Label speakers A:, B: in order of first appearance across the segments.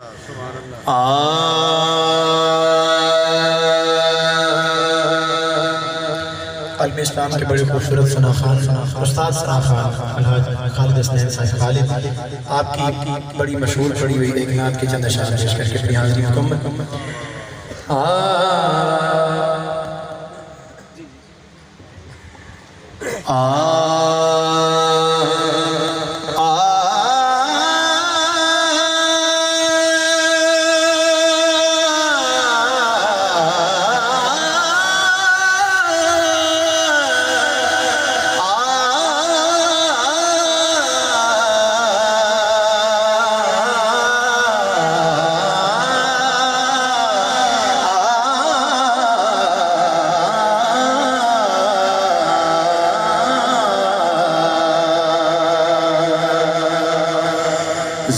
A: कल्ब इस्लाम के बड़े खूबसूरत सना खान उस्ताद सना खान अलहाज खालिद हसनैन साहब खालिद आपकी बड़ी मशहूर पड़ी हुई एक नात के चंद अशार पेश करके अपनी हाज़िरी मुकम्मल।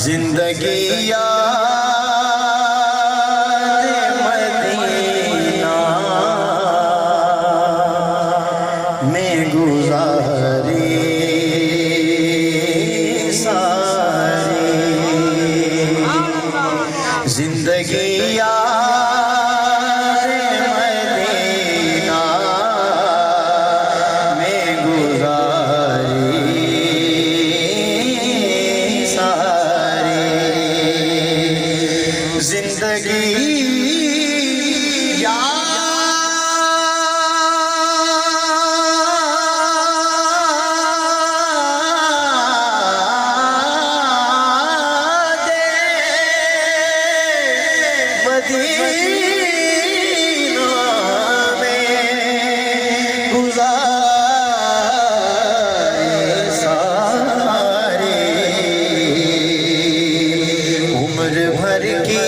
A: जिंदगी याद मदीना में गुजारी सारी जिंदगी याद मदीना में गुजारी जिंदगी मदीना में गुज़ारे सारी उम्र भर की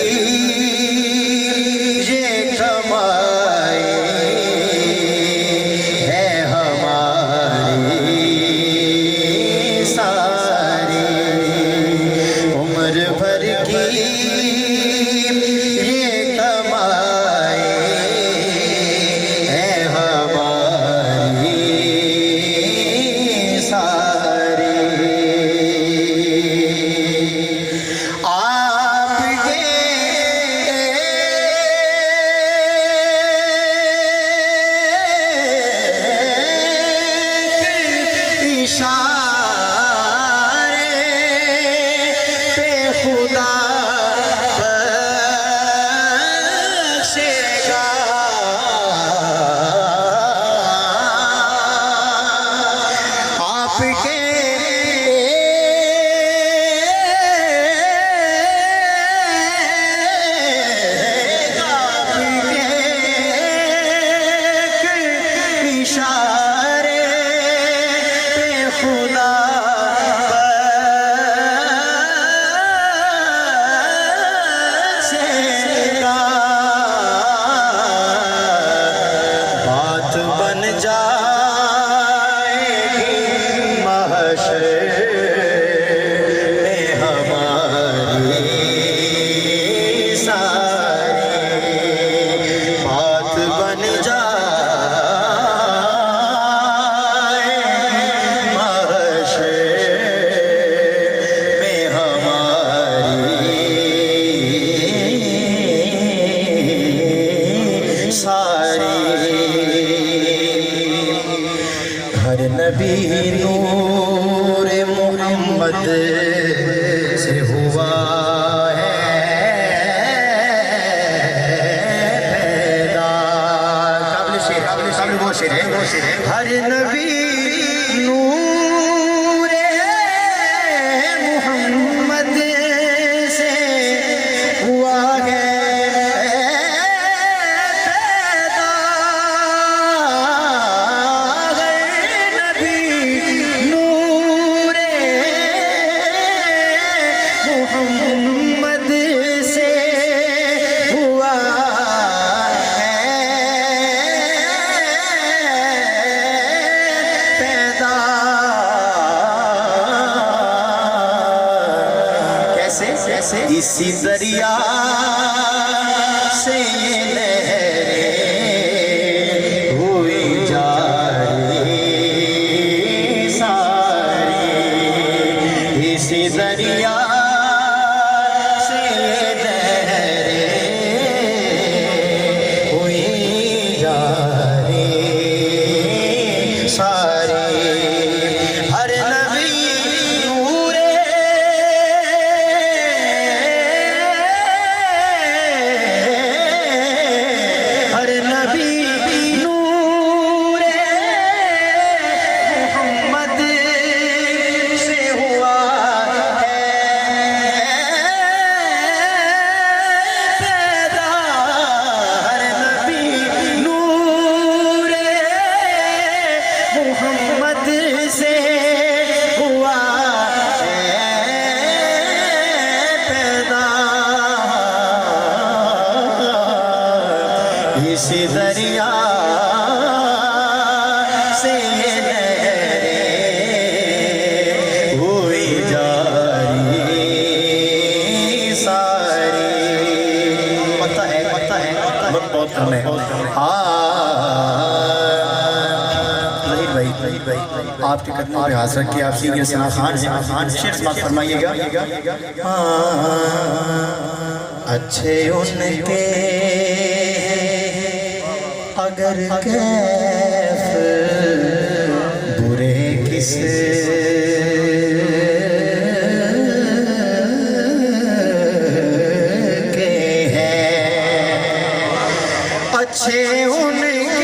A: हर नबी नूर मोहम्मद से हुआ है पैदा। काबिल वो शेर है हर नबी नूर मोहम्मद से हुआ है इसी दरिया से ये लहरें हुई जारी सारी, इसी दरिया से ये इस दरिया से नहरें हुई जारी सारी। पता है बहुत कम है। भाई आपके कदमों पे हाथ रख के आप सीनियर सना खान हैं, शेर समाप्त फरमाइएगा। अच्छे उनके अगर कैफ बुरे किस के हैं, अच्छे उनके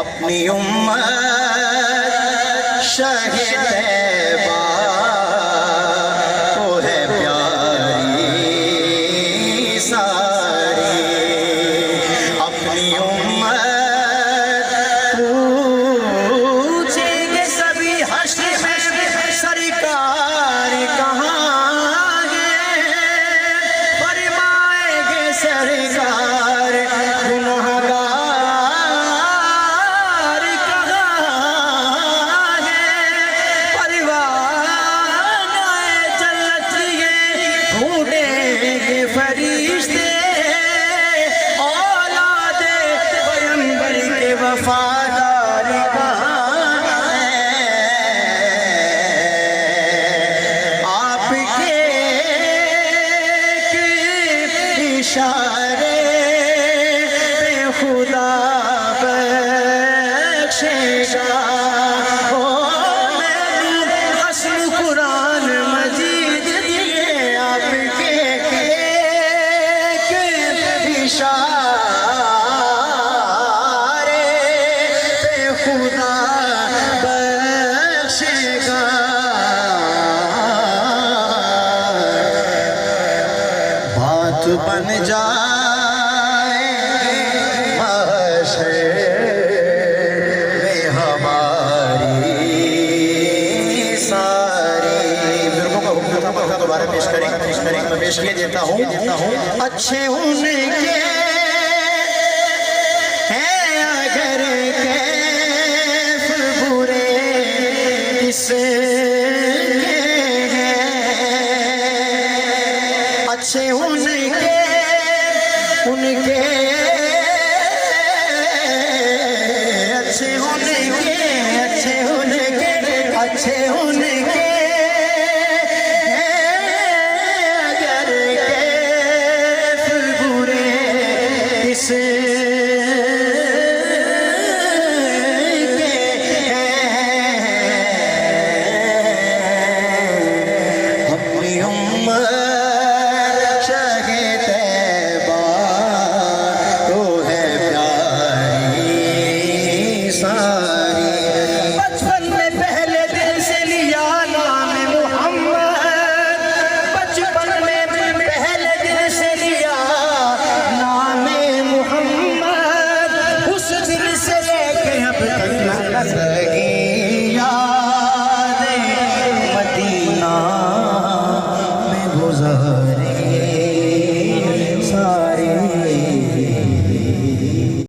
A: अपनी उम्मत शहीद तैबा को है प्यारी सारी। अपनी उम्मत पूछेंगे सभी हश्र में सरकार कहाँ है, फरमाएंगे सरकार गुनहगार फरिश्ते औलादे पैगंबर के वफादार कहाँ हैं, आपके इशारे पे खुदा बख्शेगा। कुरान मजीद दिए आपके इशारे पे खुदा बख्शेगा। बात बन जाए महशर में हमारी सारी। बुजुर्गों का हुक्म था, मैं दोबारा पेश करेंगे मैं पेश किए देता हूँ। अच्छे उनके हैं अगर कैफ बुरे किसे हैं, अच्छे उनके अच्छे उनके अगर कैफ बुरे किसे के हैं, अपनी उम्मत शहीद तैबा को है प्यारी सारी। बचपन में पहले दिन से लिया नाम मुहम्मद, बचपन में पहले दिन से लिया नाम मुहम्मद, उस दिन से लेके अब तक लगी यादें मदीना में गुज़र